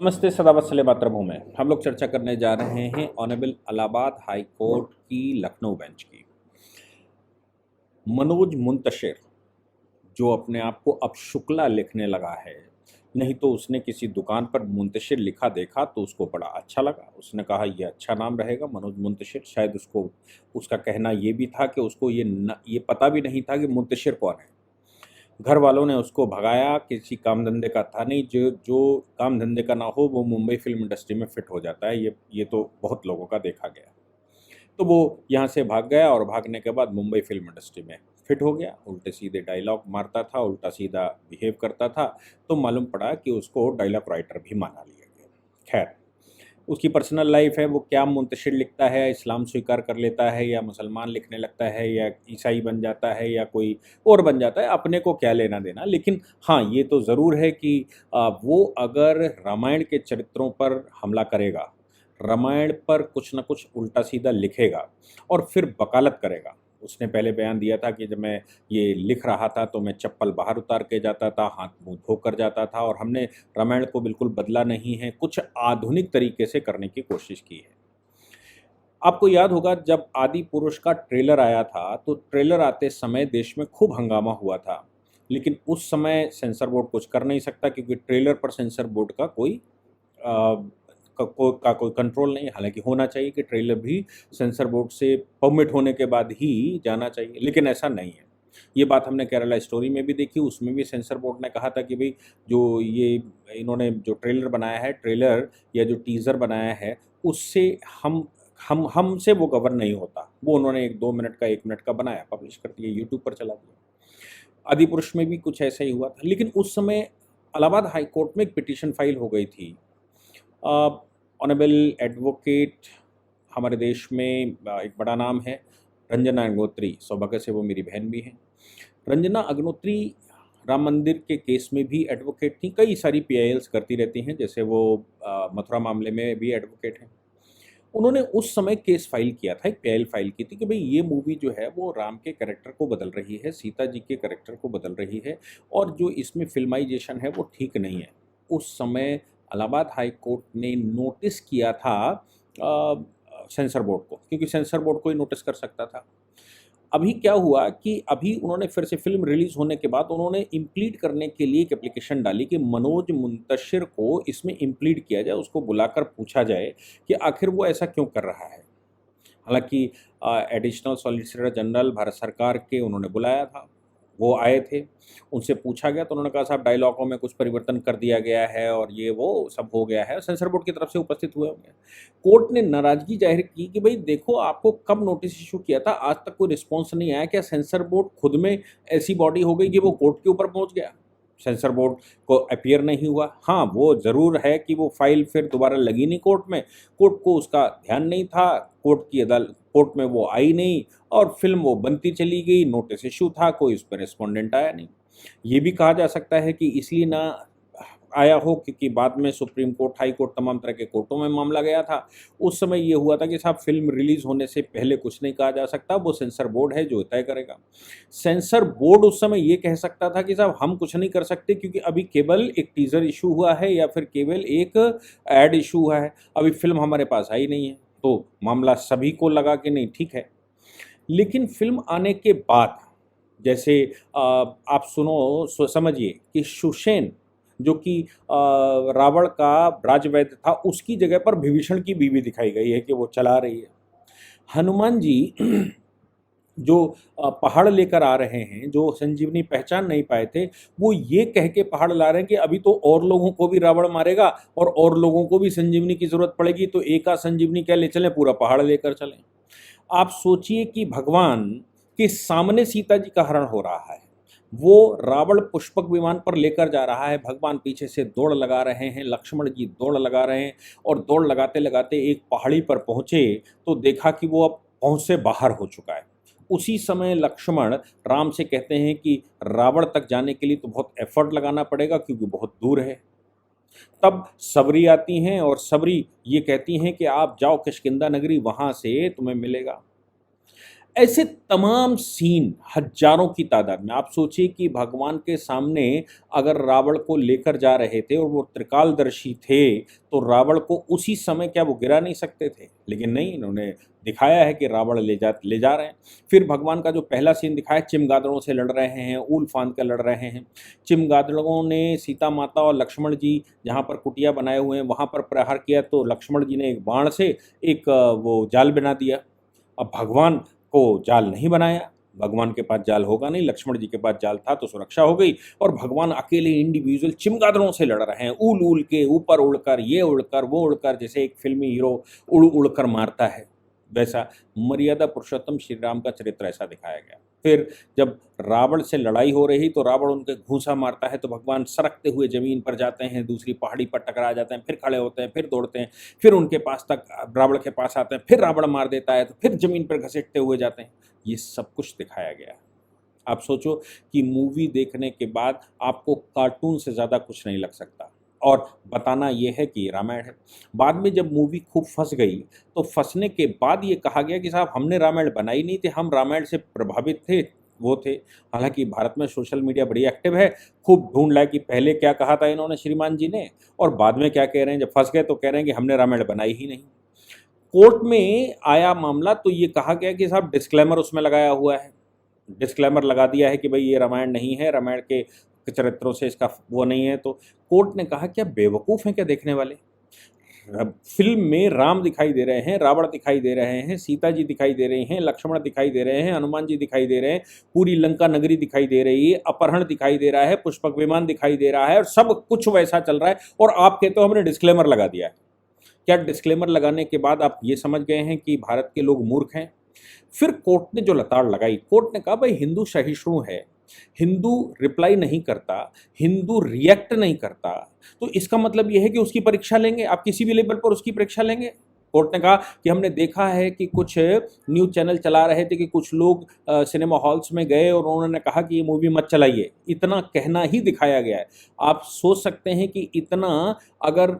नमस्ते सदा वत्सले मातृभूमि में हम लोग चर्चा करने जा रहे हैं ऑनरेबल इलाहाबाद हाई कोर्ट की लखनऊ बेंच की। मनोज मुंतशिर जो अपने आप को अब शुक्ला लिखने लगा है, नहीं तो उसने किसी दुकान पर मुंतशिर लिखा देखा तो उसको बड़ा अच्छा लगा। उसने कहा ये अच्छा नाम रहेगा मनोज मुंतशिर। शायद उसको उसका कहना ये भी था कि उसको ये पता भी नहीं था कि मुंतशिर कौन है। घर वालों ने उसको भगाया, किसी काम धंधे का था नहीं। जो जो काम धंधे का ना हो वो मुंबई फिल्म इंडस्ट्री में फिट हो जाता है, ये तो बहुत लोगों का देखा गया। तो वो यहाँ से भाग गया और भागने के बाद मुंबई फिल्म इंडस्ट्री में फिट हो गया। उल्टे सीधे डायलॉग मारता था, उल्टा सीधा बिहेव करता था, तो मालूम पड़ा कि उसको डायलॉग राइटर भी माना लिया गया। खैर, उसकी पर्सनल लाइफ है, वो क्या मुंतशिर लिखता है, इस्लाम स्वीकार कर लेता है या मुसलमान लिखने लगता है या ईसाई बन जाता है या कोई और बन जाता है, अपने को क्या लेना देना। लेकिन हाँ, ये तो ज़रूर है कि वो अगर रामायण के चरित्रों पर हमला करेगा, रामायण पर कुछ न कुछ उल्टा सीधा लिखेगा और फिर वकालत करेगा। उसने पहले बयान दिया था कि जब मैं ये लिख रहा था तो मैं चप्पल बाहर उतार के जाता था, हाथ मुंह धोकर जाता था, और हमने रामायण को बिल्कुल बदला नहीं है, कुछ आधुनिक तरीके से करने की कोशिश की है। आपको याद होगा जब आदि पुरुष का ट्रेलर आया था तो ट्रेलर आते समय देश में खूब हंगामा हुआ था। लेकिन उस समय सेंसर बोर्ड कुछ कर नहीं सकता क्योंकि ट्रेलर पर सेंसर बोर्ड का कोई कंट्रोल नहीं। हालांकि होना चाहिए कि ट्रेलर भी सेंसर बोर्ड से परमिट होने के बाद ही जाना चाहिए, लेकिन ऐसा नहीं है। ये बात हमने केरला स्टोरी में भी देखी, उसमें भी सेंसर बोर्ड ने कहा था कि भाई जो ये इन्होंने जो ट्रेलर बनाया है, ट्रेलर या जो टीज़र बनाया है, उससे हमसे वो कवर नहीं होता। वो उन्होंने 1-2 मिनट का 1 मिनट का बनाया, पब्लिश कर दिया, यूट्यूब पर चला दिया। आदिपुरुष में भी कुछ ऐसा ही हुआ था। लेकिन उस समय इलाहाबाद हाई कोर्ट में एक पिटीशन फाइल हो गई थी। ऑनरेबल एडवोकेट हमारे देश में एक बड़ा नाम है, रंजना अग्नोत्री। सौभाग्य से वो मेरी बहन भी हैं। रंजना अग्नोत्री राम मंदिर के केस में भी एडवोकेट थी, कई सारी पीआईएल्स करती रहती हैं, जैसे वो मथुरा मामले में भी एडवोकेट हैं। उन्होंने उस समय केस फाइल किया था, एक पीआईएल फाइल की थी कि भाई ये मूवी जो है वो राम के कैरेक्टर को बदल रही है, सीता जी के कैरेक्टर को बदल रही है, और जो इसमें फिल्माइजेशन है वो ठीक नहीं है। उस समय इलाहाबाद हाई कोर्ट ने नोटिस किया था सेंसर बोर्ड को, क्योंकि सेंसर बोर्ड को ही नोटिस कर सकता था। अभी क्या हुआ कि अभी उन्होंने फिर से फिल्म रिलीज होने के बाद उन्होंने इम्प्लीड करने के लिए एक एप्लीकेशन डाली कि मनोज मुंतशिर को इसमें इम्प्लीड किया जाए, उसको बुलाकर पूछा जाए कि आखिर वो ऐसा क्यों कर रहा है। हालांकि एडिशनल सॉलिसिटर जनरल भारत सरकार के उन्होंने बुलाया था, वो आए थे, उनसे पूछा गया तो उन्होंने कहा साहब डायलॉगों में कुछ परिवर्तन कर दिया गया है और ये वो सब हो गया है, सेंसर बोर्ड की तरफ से उपस्थित हुए होंगे। कोर्ट ने नाराजगी जाहिर की कि भाई देखो, आपको कब नोटिस इशू किया था, आज तक कोई रिस्पॉन्स नहीं आया। क्या सेंसर बोर्ड खुद में ऐसी बॉडी हो गई कि वो कोर्ट के ऊपर पहुंच गया? सेंसर बोर्ड को अपीयर नहीं हुआ। हाँ, वो ज़रूर है कि वो फाइल फिर दोबारा लगी नहीं कोर्ट में, कोर्ट को उसका ध्यान नहीं था, कोर्ट में वो आई नहीं, और फिल्म वो बनती चली गई, नोटिस इशू था, कोई उस पर रिस्पोंडेंट आया नहीं। ये भी कहा जा सकता है कि इसलिए ना आया हो क्योंकि बाद में सुप्रीम कोर्ट, हाई कोर्ट, तमाम तरह के कोर्टों में मामला गया था। उस समय ये हुआ था कि साहब फिल्म रिलीज होने से पहले कुछ नहीं कहा जा सकता, वो सेंसर बोर्ड है जो तय करेगा। सेंसर बोर्ड उस समय ये कह सकता था कि साहब हम कुछ नहीं कर सकते क्योंकि अभी केवल एक टीजर इशू हुआ है या फिर केवल एक एड इशू हुआ है, अभी फिल्म हमारे पास आई नहीं है। तो मामला सभी को लगा कि नहीं ठीक है। लेकिन फिल्म आने के बाद जैसे आप समझिए कि सुषेण जो कि रावण का राजवैद्य था, उसकी जगह पर विभीषण की बीवी दिखाई गई है कि वो चला रही है। हनुमान जी जो पहाड़ लेकर आ रहे हैं, जो संजीवनी पहचान नहीं पाए थे, वो ये कह के पहाड़ ला रहे हैं कि अभी तो और लोगों को भी रावण मारेगा और लोगों को भी संजीवनी की जरूरत पड़ेगी, तो एक आध संजीवनी क्या ले चलें, पूरा पहाड़ लेकर चलें। आप सोचिए कि भगवान के सामने सीता जी का हरण हो रहा है, वो रावण पुष्पक विमान पर लेकर जा रहा है, भगवान पीछे से दौड़ लगा रहे हैं, लक्ष्मण जी दौड़ लगा रहे हैं, और दौड़ लगाते लगाते एक पहाड़ी पर पहुंचे तो देखा कि वो अब पहुंच से बाहर हो चुका है। उसी समय लक्ष्मण राम से कहते हैं कि रावण तक जाने के लिए तो बहुत एफर्ट लगाना पड़ेगा क्योंकि बहुत दूर है। तब सबरी आती हैं और सबरी ये कहती हैं कि आप जाओ किष्किंधा नगरी, वहां से तुम्हें मिलेगा। ऐसे तमाम सीन हजारों की तादाद में। आप सोचिए कि भगवान के सामने अगर रावण को लेकर जा रहे थे और वो त्रिकालदर्शी थे, तो रावण को उसी समय क्या वो गिरा नहीं सकते थे? लेकिन नहीं, इन्होंने दिखाया है कि रावण ले जा रहे हैं। फिर भगवान का जो पहला सीन दिखाया, चिमगादड़ों से लड़ रहे हैं, ऊल फांद कर लड़ रहे हैं। चिमगादड़ों ने सीता माता और लक्ष्मण जी जहाँ पर कुटिया बनाए हुए हैं वहाँ पर प्रहार किया, तो लक्ष्मण जी ने एक बाण से एक वो जाल बना दिया। अब भगवान को जाल नहीं बनाया, भगवान के पास जाल होगा नहीं, लक्ष्मण जी के पास जाल था तो सुरक्षा हो गई, और भगवान अकेले इंडिविजुअल चिमगादड़ों से लड़ रहे हैं, उल उल के, ऊपर उड़कर, ये उड़कर वो उड़कर, जैसे एक फिल्मी हीरो उड़ उड़कर मारता है, वैसा मर्यादा पुरुषोत्तम श्री राम का चरित्र ऐसा दिखाया गया। फिर जब रावण से लड़ाई हो रही तो रावण उनके घूंसा मारता है तो भगवान सरकते हुए जमीन पर जाते हैं, दूसरी पहाड़ी पर टकरा जाते हैं, फिर खड़े होते हैं, फिर दौड़ते हैं, फिर उनके पास तक रावण के पास आते हैं, फिर रावण मार देता है तो फिर जमीन पर घसीटते हुए जाते हैं। ये सब कुछ दिखाया गया है। आप सोचो कि मूवी देखने के बाद आपको कार्टून से ज़्यादा कुछ नहीं लग सकता, और बताना ये है कि ये रामायण है। बाद में जब मूवी खूब फंस गई, तो फंसने के बाद ये कहा गया कि साहब हमने रामायण बनाई नहीं थी, हम रामायण से प्रभावित थे, वो थे। हालांकि भारत में सोशल मीडिया बड़ी एक्टिव है, खूब ढूंढ लाए कि पहले क्या कहा था इन्होंने श्रीमान जी ने, और बाद में क्या कह रहे हैं। जब फंस गए तो कह रहे हैं कि हमने रामायण बनाई ही नहीं। कोर्ट में आया मामला तो ये कहा गया कि साहब डिस्क्लेमर उसमें लगाया हुआ है, डिस्क्लेमर लगा दिया है कि भाई ये रामायण नहीं है, रामायण के चरित्रों से इसका वो नहीं है। तो कोर्ट ने कहा क्या बेवकूफ़ हैं क्या देखने वाले? फिल्म में राम दिखाई दे रहे हैं, रावण दिखाई दे रहे हैं, सीता जी दिखाई दे रही हैं, लक्ष्मण दिखाई दे रहे हैं, हनुमान जी दिखाई दे रहे हैं, पूरी लंका नगरी दिखाई दे रही है, अपहरण दिखाई दे रहा है, पुष्पक विमान दिखाई दे रहा है, और सब कुछ वैसा चल रहा है, और आप कहते हो हमने डिस्क्लेमर लगा दिया है। क्या डिस्क्लेमर लगाने के बाद आप ये समझ गए हैं कि भारत के लोग मूर्ख हैं? फिर कोर्ट ने जो लताड़ लगाई, कोर्ट ने कहा भाई हिंदू सहिष्णु है, हिंदू रिप्लाई नहीं करता, हिंदू रिएक्ट नहीं करता, तो इसका मतलब यह है कि उसकी परीक्षा लेंगे, आप किसी भी लेवल पर उसकी परीक्षा लेंगे। कोर्ट ने कहा कि हमने देखा है कि कुछ न्यूज़ चैनल चला रहे थे कि कुछ लोग सिनेमा हॉल्स में गए और उन्होंने कहा कि ये मूवी मत चलाइए, इतना कहना ही दिखाया गया है। आप सोच सकते हैं कि इतना अगर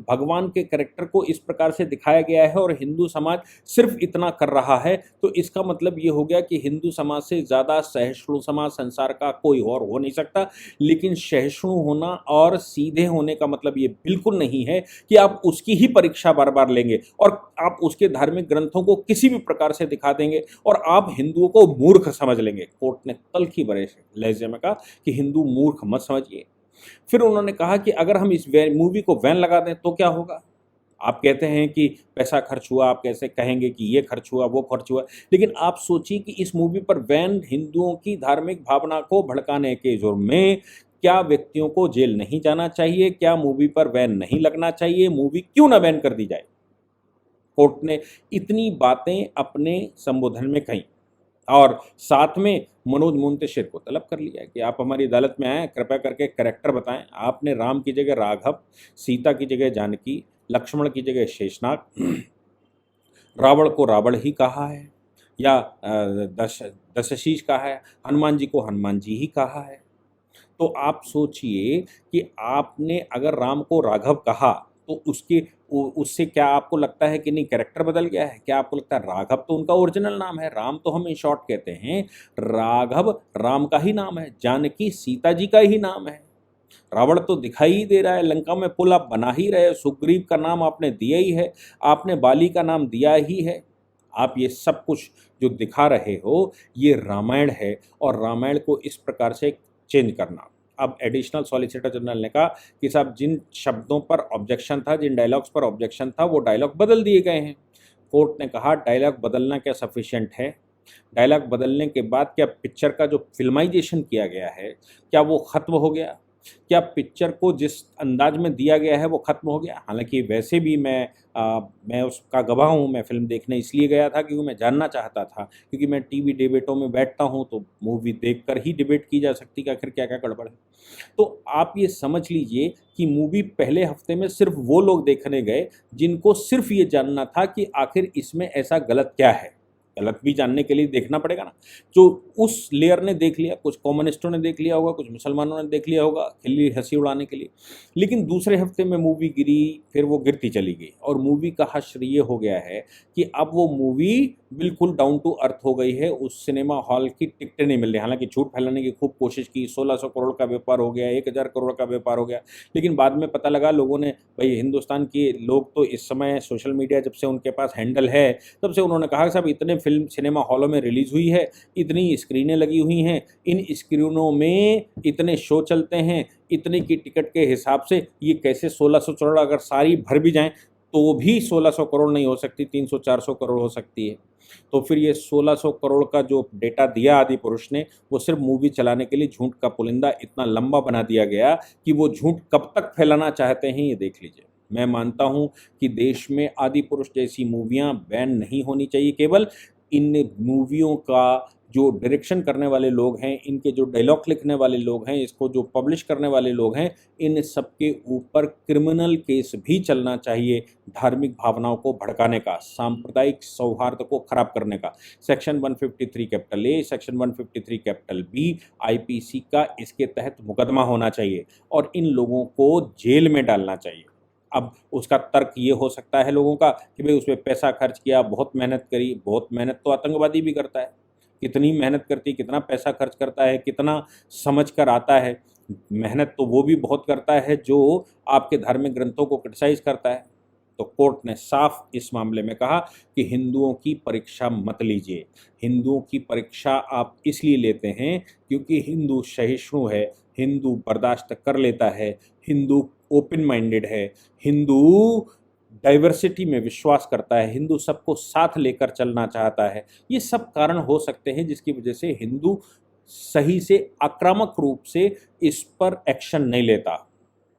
भगवान के कैरेक्टर को इस प्रकार से दिखाया गया है और हिंदू समाज सिर्फ इतना कर रहा है, तो इसका मतलब ये हो गया कि हिंदू समाज से ज़्यादा सहिष्णु समाज संसार का कोई और हो नहीं सकता। लेकिन सहिष्णु होना और सीधे होने का मतलब ये बिल्कुल नहीं है कि आप उसकी ही परीक्षा बार बार लेंगे और आप उसके धार्मिक ग्रंथों को किसी भी प्रकार से दिखा देंगे और आप हिंदुओं को मूर्ख समझ लेंगे। कोर्ट ने तल्खी भरे लहजे में कहा कि हिंदू मूर्ख मत समझिए। फिर उन्होंने कहा कि अगर हम इस मूवी को बैन लगा दें तो क्या होगा? आप कहते हैं कि पैसा खर्च हुआ, आप कैसे कहेंगे कि ये खर्च हुआ, वो खर्च हुआ, लेकिन आप सोचिए कि इस मूवी पर बैन हिंदुओं की धार्मिक भावना को भड़काने के जुर्म में क्या व्यक्तियों को जेल नहीं जाना चाहिए? क्या मूवी पर बैन नहीं लगना चाहिए? मूवी क्यों ना बैन कर दी जाए? कोर्ट ने इतनी बातें अपने संबोधन में कही और साथ में मनोज मुंतशिर को तलब कर लिया कि आप हमारी अदालत में आए, कृपया करके कैरेक्टर बताएं। आपने राम की जगह राघव, सीता की जगह जानकी, लक्ष्मण की जगह शेषनाग, रावण को रावण ही कहा है या दशशीष कहा है, हनुमान जी को हनुमान जी ही कहा है। तो आप सोचिए कि आपने अगर राम को राघव कहा तो उससे क्या आपको लगता है कि नहीं कैरेक्टर बदल गया है? क्या आपको लगता है राघव तो उनका ओरिजिनल नाम है, राम तो हम इन शॉर्ट कहते हैं, राघव राम का ही नाम है, जानकी सीता जी का ही नाम है। रावण तो दिखाई ही दे रहा है, लंका में पुल आप बना ही रहे, सुग्रीव का नाम आपने दिया ही है, आपने बाली का नाम दिया ही है। आप ये सब कुछ जो दिखा रहे हो ये रामायण है और रामायण को इस प्रकार से चेंज करना। अब एडिशनल सॉलिसिटर जनरल ने कहा कि साहब जिन शब्दों पर ऑब्जेक्शन था, जिन डायलॉग्स पर ऑब्जेक्शन था, वो डायलॉग बदल दिए गए हैं। कोर्ट ने कहा डायलॉग बदलना क्या सफिशिएंट है? डायलॉग बदलने के बाद क्या पिक्चर का जो फिल्माइजेशन किया गया है क्या वो ख़त्म हो गया? क्या पिक्चर को जिस अंदाज में दिया गया है वो ख़त्म हो गया? हालांकि वैसे भी मैं उसका गवाह हूँ, मैं फ़िल्म देखने इसलिए गया था क्योंकि मैं जानना चाहता था, क्योंकि मैं टीवी डिबेटों में बैठता हूँ तो मूवी देखकर ही डिबेट की जा सकती कि आखिर क्या क्या गड़बड़ है। तो आप ये समझ लीजिए कि मूवी पहले हफ्ते में सिर्फ वो लोग देखने गए जिनको सिर्फ ये जानना था कि आखिर इसमें ऐसा गलत क्या है। गलत भी जानने के लिए देखना पड़ेगा ना। जो उस लेयर ने देख लिया, कुछ कम्युनिस्टों ने देख लिया होगा, कुछ मुसलमानों ने देख लिया होगा खिल्ली हंसी उड़ाने के लिए, लेकिन दूसरे हफ्ते में मूवी गिरी, फिर वो गिरती चली गई और मूवी का हश्र ये हो गया है कि अब वो मूवी बिल्कुल डाउन टू अर्थ हो गई है। उस सिनेमा हॉल की टिकटें नहीं मिल रही। हालाँकि झूठ फैलाने की खूब कोशिश की, 1600 करोड़ का व्यापार हो गया, 1000 करोड़ का व्यापार हो गया। लेकिन बाद में पता लगा लोगों ने, भई हिंदुस्तान के लोग तो इस समय सोशल मीडिया जब से उनके पास हैंडल है, तब से उन्होंने कहा साहब इतने फ़िल्म सिनेमा हॉलों में रिलीज़ हुई है, इतनी स्क्रीनें लगी हुई हैं, इन स्क्रीनों में इतने शो चलते हैं, इतने की टिकट के हिसाब से ये कैसे 1600 करोड़ अगर सारी भर भी जाएँ, तो भी 1600 करोड़ नहीं हो सकती, 300-400 करोड़ हो सकती है। तो फिर ये 1600 करोड़ का जो डेटा दिया आदिपुरुष ने, वो सिर्फ़ मूवी चलाने के लिए झूठ का पुलिंदा इतना लंबा बना दिया गया कि वो झूठ कब तक फैलाना चाहते हैं, ये देख लीजिए। मैं मानता हूँ कि देश में आदिपुरुष जैसी मूवियाँ बैन नहीं होनी चाहिए केवल, इन मूवियों का जो डायरेक्शन करने वाले लोग हैं, इनके जो डायलॉग लिखने वाले लोग हैं, इसको जो पब्लिश करने वाले लोग हैं, इन सबके ऊपर क्रिमिनल केस भी चलना चाहिए, धार्मिक भावनाओं को भड़काने का, सांप्रदायिक सौहार्द को खराब करने का। Section 153 capital A, section 153 capital B IPC का इसके तहत मुकदमा होना चाहिए और इन लोगों को जेल में डालना चाहिए। अब उसका तर्क ये हो सकता है लोगों का कि भई उसपे पैसा खर्च किया, बहुत मेहनत करी, बहुत मेहनत तो आतंकवादी भी करता है। कितनी मेहनत करती है, कितना पैसा खर्च करता है, कितना समझ कर आता है। मेहनत तो वो भी बहुत करता है जो आपके धार्मिक ग्रंथों को क्रिटिसाइज़ करता है। तो कोर्ट ने साफ इस मामले में कहा कि हिंदुओं की परीक्षा मत लीजिए। हिंदुओं की परीक्षा आप इसलिए लेते हैं क्योंकि हिंदू सहिष्णु है, हिंदू बर्दाश्त कर लेता है, हिंदू ओपन माइंडेड है, हिंदू डाइवर्सिटी में विश्वास करता है, हिंदू सबको साथ लेकर चलना चाहता है। ये सब कारण हो सकते हैं जिसकी वजह से हिंदू सही से आक्रामक रूप से इस पर एक्शन नहीं लेता।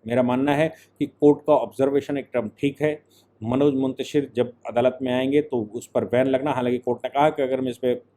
मेरा मानना है कि कोर्ट का ऑब्जर्वेशन एकदम ठीक है। मनोज मुंतशिर जब अदालत में आएँगे तो उस पर बैन लगना, हालाँकि कोर्ट ने कहा कि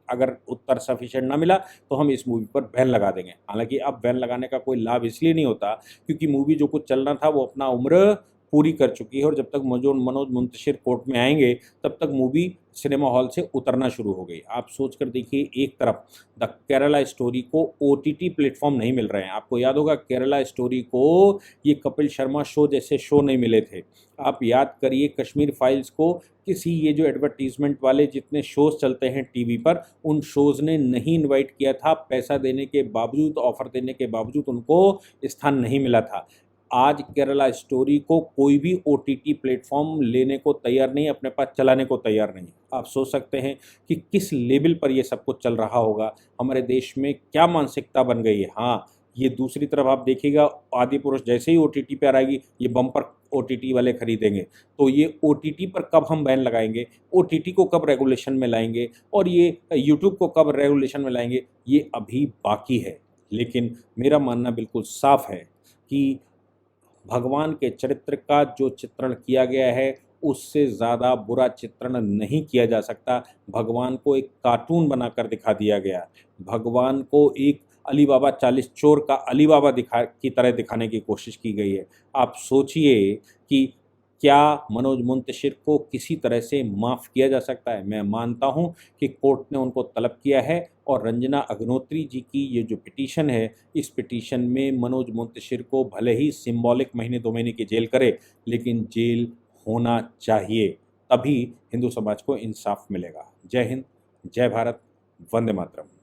अगर उत्तर सफिशिएंट ना मिला तो हम इस मूवी पर बैन लगा देंगे। हालाँकि अब बैन लगाने का कोई लाभ इसलिए नहीं होता क्योंकि मूवी जो कुछ चलना था वो अपना उम्र पूरी कर चुकी है और जब तक मनोज मुंतशिर कोर्ट में आएँगे तब तक मूवी सिनेमा हॉल से उतरना शुरू हो गई। आप सोच कर देखिए, एक तरफ द केरला स्टोरी को ओटीटी प्लेटफ़ॉर्म नहीं मिल रहे हैं। आपको याद होगा केरला स्टोरी को ये कपिल शर्मा शो जैसे शो नहीं मिले थे। आप याद करिए कश्मीर फाइल्स को किसी ये जो एडवर्टाइज़मेंट वाले जितने शोज़ चलते हैं टीवी पर, उन शोज़ ने नहीं इनवाइट किया था। पैसा देने के बावजूद, ऑफ़र देने के बावजूद उनको स्थान नहीं मिला था। आज केरला स्टोरी को कोई भी ओटीटी प्लेटफ़ॉर्म लेने को तैयार नहीं है, अपने पास चलाने को तैयार नहीं है। आप सोच सकते हैं कि किस लेवल पर ये सब कुछ चल रहा होगा, हमारे देश में क्या मानसिकता बन गई है। हाँ, ये दूसरी तरफ आप देखिएगा, आदिपुरुष जैसे ही ओटीटी पर आएगी, ये बम्पर ओटीटी वाले खरीदेंगे। तो ये ओटीटी पर कब हम बैन लगाएँगे, ओटीटी को कब रेगुलेशन में लाएँगे और ये यूट्यूब को कब रेगुलेशन में लाएँगे, ये अभी बाकी है। लेकिन मेरा मानना बिल्कुल साफ़ है कि भगवान के चरित्र का जो चित्रण किया गया है, उससे ज़्यादा बुरा चित्रण नहीं किया जा सकता। भगवान को एक कार्टून बनाकर दिखा दिया गया। भगवान को एक अली बाबा 40 चोर का अली बाबा की तरह दिखाने की कोशिश की गई है। आप सोचिए कि क्या मनोज मुंतशिर को किसी तरह से माफ़ किया जा सकता है? मैं मानता हूँ कि कोर्ट ने उनको तलब किया है और रंजना अग्नोत्री जी की ये जो पिटीशन है, इस पिटीशन में मनोज मुंतशिर को भले ही सिंबॉलिक महीने 2 महीने की जेल करे, लेकिन जेल होना चाहिए। तभी हिंदू समाज को इंसाफ मिलेगा। जय हिंद, जय भारत, वंदे मातरम।